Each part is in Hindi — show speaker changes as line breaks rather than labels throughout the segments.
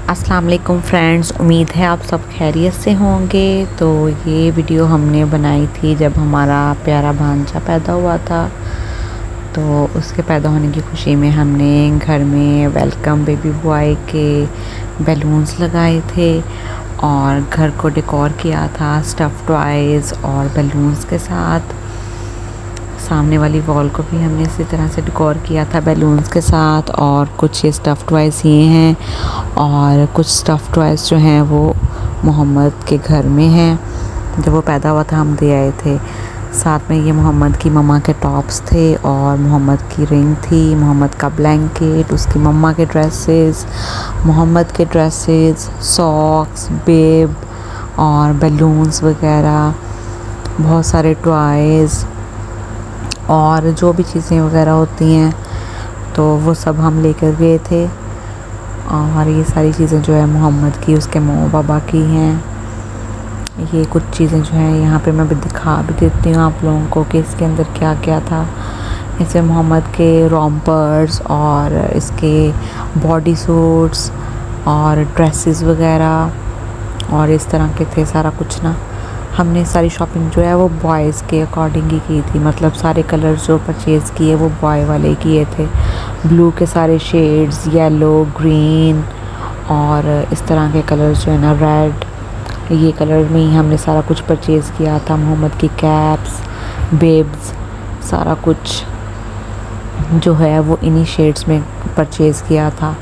अस्सलाम वालेकुम फ्रेंड्स, उम्मीद है आप सब खैरियत से होंगे। तो ये वीडियो हमने बनाई थी जब हमारा प्यारा भांजा पैदा हुआ था। तो उसके पैदा होने की खुशी में हमने घर में वेलकम बेबी बॉय के बैलून्स लगाए थे और घर को डेकोर किया था स्टफ़ टॉयज़ और बैलून्स के साथ। सामने वाली वॉल को भी हमने इसी तरह से डेकोर किया था बैलून्स के साथ। और कुछ ये स्टफ़ टॉयज़ ये हैं और कुछ स्टफ़ टॉयज़ जो हैं वो मोहम्मद के घर में हैं। जब वो पैदा हुआ था हम दे आए थे। साथ में ये मोहम्मद की मम्मा के टॉप्स थे और मोहम्मद की रिंग थी, मोहम्मद का ब्लैंकेट, उसकी मम्मा के ड्रेसेस, मोहम्मद के ड्रेसेस, सॉक्स, बेब और बैलून्स वगैरह, बहुत सारे टॉयज़ और जो भी चीज़ें वगैरह होती हैं तो वो सब हम लेकर गए थे। और ये सारी चीज़ें जो है मोहम्मद की उसके मम्मा पापा की हैं। ये कुछ चीज़ें जो हैं यहाँ पे मैं भी दिखा भी देती हूँ आप लोगों को कि इसके अंदर क्या क्या था। इसमें मोहम्मद के रॉम्पर्स और इसके बॉडी सूट्स और ड्रेसेस वगैरह और इस तरह के थे सारा कुछ ना। हमने सारी शॉपिंग जो है वो बॉयज़ के अकॉर्डिंग ही की थी, मतलब सारे कलर्स जो परचेज़ किए वो बॉय वाले किए थे। ब्लू के सारे शेड्स, येलो, ग्रीन और इस तरह के कलर्स जो है ना, रेड, ये कलर में ही हमने सारा कुछ परचेज़ किया था। मोहम्मद की कैप्स, बेब्स, सारा कुछ जो है वो इन्हीं शेड्स में परचेज़ किया था।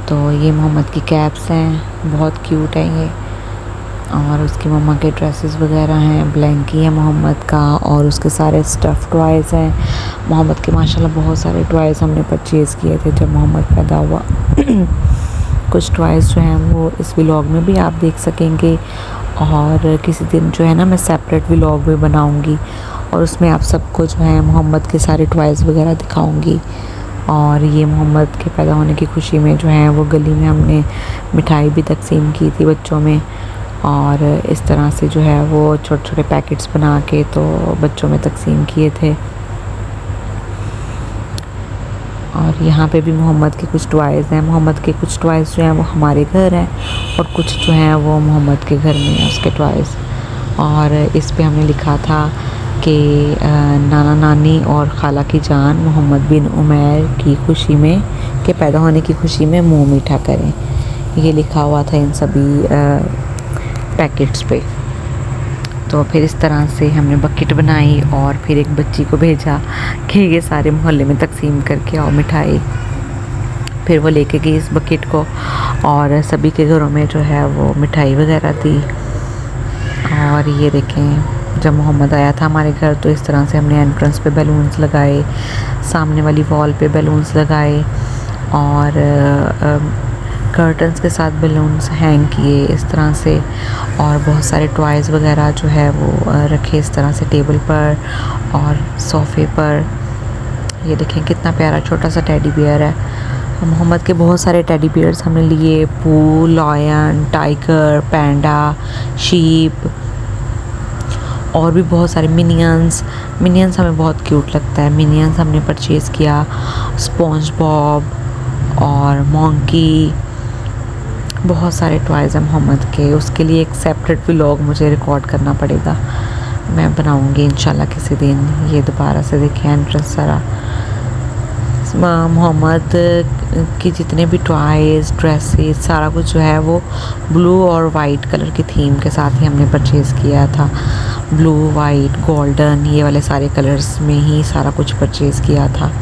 तो ये मोहम्मद की कैप्स हैं, बहुत क्यूट है ये। और उसकी मम्मा के ड्रेसेस वगैरह हैं, ब्लैंकी है मोहम्मद का और उसके सारे स्टफ़ टॉयज़ हैं। मोहम्मद के माशाल्लाह बहुत सारे टॉयज़ हमने परचेज़ किए थे जब मोहम्मद पैदा हुआ। कुछ टॉयज़ जो हैं वो इस व्लॉग में भी आप देख सकेंगे और किसी दिन जो है ना मैं सेपरेट व्लॉग भी बनाऊंगी और उसमें आप सबको जो है मोहम्मद के सारे टॉयज़ वगैरह दिखाऊंगी। और ये मोहम्मद के पैदा होने की खुशी में जो है वो गली में हमने मिठाई भी तकसीम की थी बच्चों में। और इस तरह से जो है वो छोटे छोटे पैकेट्स बना के तो बच्चों में तकसीम किए थे। और यहाँ पे भी मोहम्मद के कुछ टॉयज़ हैं। मोहम्मद के कुछ टॉयज़ जो हैं वो हमारे घर हैं और कुछ जो हैं वो मोहम्मद के घर में हैं उसके टॉयज़। और इस पे हमने लिखा था कि नाना नानी और खाला की जान मोहम्मद बिन उमैर की खुशी में के पैदा होने की खुशी में मुँह मीठा करें, ये लिखा हुआ था इन सभी पैकेट्स पे। तो फिर इस तरह से हमने बकेट बनाई और फिर एक बच्ची को भेजा कि ये सारे मोहल्ले में तकसीम करके आओ मिठाई। फिर वो लेके गई इस बकेट को और सभी के घरों में जो है वो मिठाई वगैरह दी। और ये देखें जब मोहम्मद आया था हमारे घर तो इस तरह से हमने एंट्रेंस पे बैलून्स लगाए, सामने वाली वॉल पे बैलून्स लगाए और कर्टन्स के साथ बैलून्स हैंग किए इस तरह से। और बहुत सारे टॉयज़ वगैरह जो है वो रखे इस तरह से टेबल पर और सोफ़े पर। ये देखें कितना प्यारा छोटा सा टेडी बियर है। मोहम्मद के बहुत सारे टेडी बियर्स हमने लिए, पू, लॉयन, टाइगर, पैंडा, शीप और भी बहुत सारे मिनियंस हमें बहुत क्यूट लगता है। मिनियंस हमने परचेज़ किया, स्पॉन्ज बॉब और मॉन्की, बहुत सारे टॉयज़ हैं मोहम्मद के। उसके लिए एक सेपरेट व्लॉग मुझे रिकॉर्ड करना पड़ेगा, मैं बनाऊंगी इंशाल्लाह किसी दिन। ये दोबारा से देखिए एंट्रेंस सारा मोहम्मद की जितने भी टॉयज़, ड्रेसेस, सारा कुछ जो है वो ब्लू और वाइट कलर की थीम के साथ ही हमने परचेज़ किया था। ब्लू, वाइट, गोल्डन, ये वाले सारे कलर्स में ही सारा कुछ परचेज़ किया था।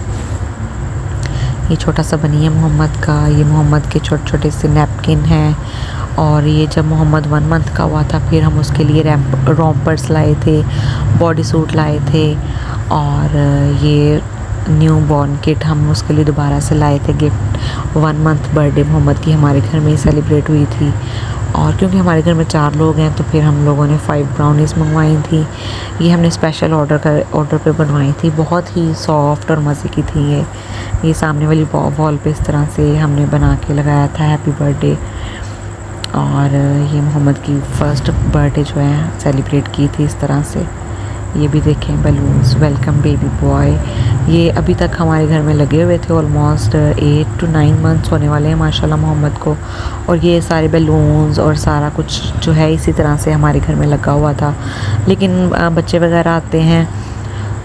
ये छोटा सा बनी है मोहम्मद का, ये मोहम्मद के छोटे छोटे से नैपकिन हैं। और ये जब मोहम्मद 1 मंथ का हुआ था फिर हम उसके लिए रॉम्पर्स लाए थे, बॉडी सूट लाए थे और ये न्यू बॉर्न किट हम उसके लिए दोबारा से लाए थे गिफ्ट। 1 मंथ बर्थडे मोहम्मद की हमारे घर में ही सेलिब्रेट हुई थी। और क्योंकि हमारे घर में 4 लोग हैं तो फिर हम लोगों ने 5 ब्राउनीज़ मंगवाई थी। ये हमने स्पेशल ऑर्डर पे बनवाई थी, बहुत ही सॉफ्ट और मज़े की थी ये सामने वाली वॉल पे इस तरह से हमने बना के लगाया था हैप्पी बर्थडे। और ये मोहम्मद की फ़र्स्ट बर्थडे जो है सेलिब्रेट की थी इस तरह से। ये भी देखें बैलून्स, वेलकम बेबी बॉय, ये अभी तक हमारे घर में लगे हुए थे। ऑलमोस्ट 8 to 9 मंथ्स होने वाले हैं माशाल्लाह मोहम्मद को। और ये सारे बैलून्स और सारा कुछ जो है इसी तरह से हमारे घर में लगा हुआ था। लेकिन बच्चे वगैरह आते हैं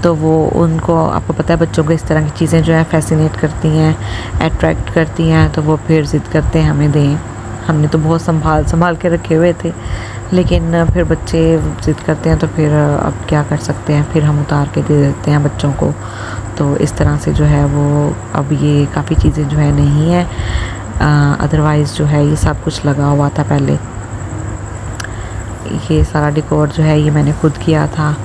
तो वो उनको आपको पता है बच्चों को इस तरह की चीज़ें जो है फैसिनेट करती हैं, अट्रैक्ट करती हैं, तो वो फिर ज़िद करते हैं हमें दें। हमने तो बहुत संभाल के रखे हुए थे, लेकिन फिर बच्चे ज़िद करते हैं तो फिर अब क्या कर सकते हैं, फिर हम उतार के दे देते हैं बच्चों को। तो इस तरह से जो है वो अब ये काफ़ी चीज़ें जो है नहीं है, अदरवाइज़ जो है ये सब कुछ लगा हुआ था पहले। ये सारा डेकोर जो है ये मैंने खुद किया था।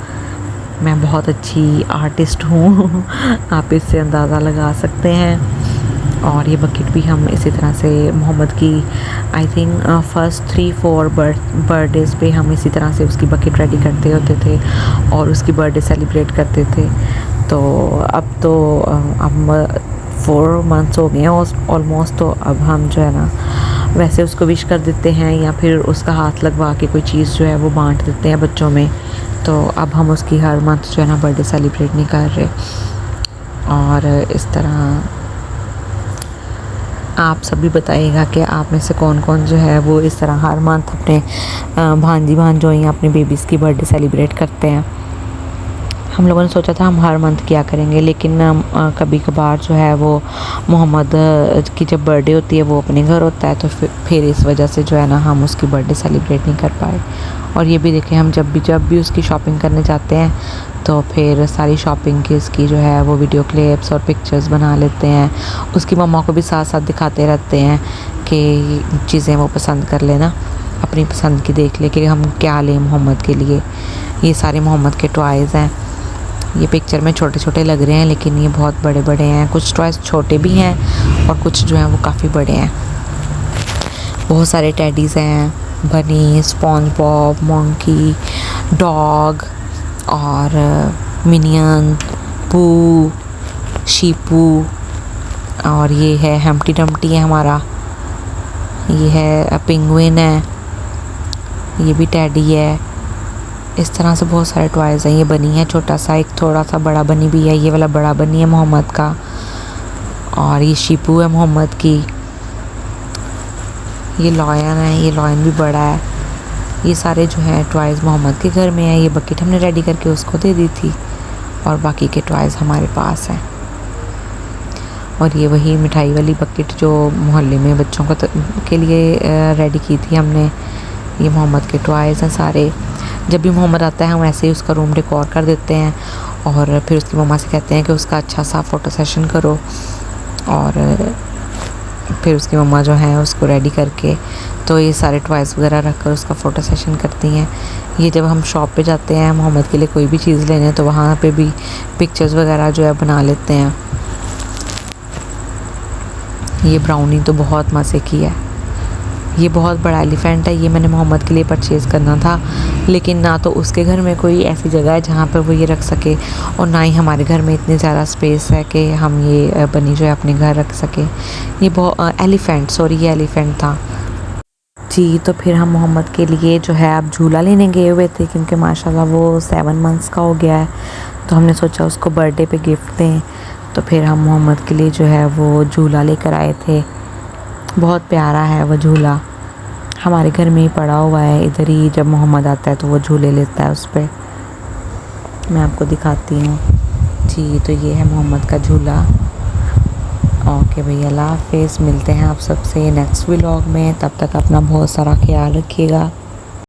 मैं बहुत अच्छी आर्टिस्ट हूँ आप इससे अंदाज़ा लगा सकते हैं। और ये बकेट भी हम इसी तरह से मोहम्मद की आई थिंक फर्स्ट 3-4 बर्थडेज़ पे हम इसी तरह से उसकी बकेट रेडी करते होते थे और उसकी बर्थडे सेलिब्रेट करते थे। तो अब तो अब 4 मंथ्स हो गए हैं ऑलमोस्ट, तो अब हम जो है ना वैसे उसको विश कर देते हैं या फिर उसका हाथ लगवा के कोई चीज़ जो है वो बांट देते हैं बच्चों में। तो अब हम उसकी हर मंथ जो है ना बर्थडे सेलिब्रेट नहीं कर रहे। और इस तरह आप सभी बताइएगा कि आप में से कौन कौन जो है वो इस तरह हर मंथ अपने भांजी भांजों या अपने बेबीज़ की बर्थडे सेलिब्रेट करते हैं। हम लोगों ने सोचा था हम हर मंथ क्या करेंगे, लेकिन कभी कभार जो है वो मोहम्मद की जब बर्थडे होती है वो अपने घर होता है, तो फिर इस वजह से जो है ना हम उसकी बर्थडे सेलिब्रेट नहीं कर पाए। और ये भी देखें, हम जब भी उसकी शॉपिंग करने जाते हैं तो फिर सारी शॉपिंग की उसकी जो है वो वीडियो क्लिप्स और पिक्चर्स बना लेते हैं। उसकी मम्मा को भी साथ साथ दिखाते रहते हैं कि चीज़ें वो पसंद कर लेना, अपनी पसंद की देख ले कि हम क्या लें मोहम्मद के लिए। ये सारे मोहम्मद के टॉयज़ हैं। ये पिक्चर में छोटे छोटे लग रहे हैं लेकिन ये बहुत बड़े बड़े हैं। कुछ टॉयज़ छोटे भी हैं और कुछ जो हैं वो काफ़ी बड़े हैं। बहुत सारे टेडीज़ हैं, बनी, स्पॉन्ज बॉब, मंकी, डॉग और मिनियन, पू, शीपू। और ये है हम्टी डम्टी है हमारा, ये है पेंगुइन है, ये भी टेडी है। इस तरह से बहुत सारे टॉयज़ हैं। ये बनी है छोटा सा, एक थोड़ा सा बड़ा बनी भी है। ये वाला बड़ा बनी है मोहम्मद का, और ये शीपू है मोहम्मद की। ये लॉयन है, ये लॉयन भी बड़ा है। ये सारे जो हैं टॉयज़ मोहम्मद के घर में है। ये बकेट हमने रेडी करके उसको दे दी थी और बाकी के टॉयज़ हमारे पास हैं। और ये वही मिठाई वाली बकेट जो मोहल्ले में बच्चों को के लिए रेडी की थी हमने। ये मोहम्मद के टॉयज़ हैं सारे। जब भी मोहम्मद आता है हम ऐसे ही उसका रूम डेकोर कर देते हैं और फिर उसकी मम्मा से कहते हैं कि उसका अच्छा सा फ़ोटो सेशन करो। और फिर उसकी मम्मा जो है उसको रेडी करके तो ये सारे टॉयज़ वगैरह रख कर उसका फ़ोटो सेशन करती हैं। ये जब हम शॉप पे जाते हैं मोहम्मद के लिए कोई भी चीज़ लेने तो वहाँ पे भी पिक्चर्स वगैरह जो है बना लेते हैं। ये ब्राउनी तो बहुत मज़े की है। ये बहुत बड़ा एलिफेंट है। ये मैंने मोहम्मद के लिए परचेज़ करना था, लेकिन ना तो उसके घर में कोई ऐसी जगह है जहाँ पर वो ये रख सके और ना ही हमारे घर में इतनी ज़्यादा स्पेस है कि हम ये बनी जो है अपने घर रख सके। ये बहुत ये एलिफेंट था जी। तो फिर हम मोहम्मद के लिए जो है अब झूला लेने गए हुए थे, क्योंकि माशाल्लाह वो 7 मंथ्स का हो गया है, तो हमने सोचा उसको बर्थडे पे गिफ्ट दें। तो फिर हम मोहम्मद के लिए जो है वो झूला लेकर आए थे। बहुत प्यारा है वो झूला, हमारे घर में ही पड़ा हुआ है। इधर ही जब मोहम्मद आता है तो वो झूले लेता है उस पर। मैं आपको दिखाती हूँ जी। तो ये है मोहम्मद का झूला। ओके भैया, अल्लाह हाफिज़। मिलते हैं आप सबसे नेक्स्ट व्लॉग में। तब तक अपना बहुत सारा ख्याल रखिएगा।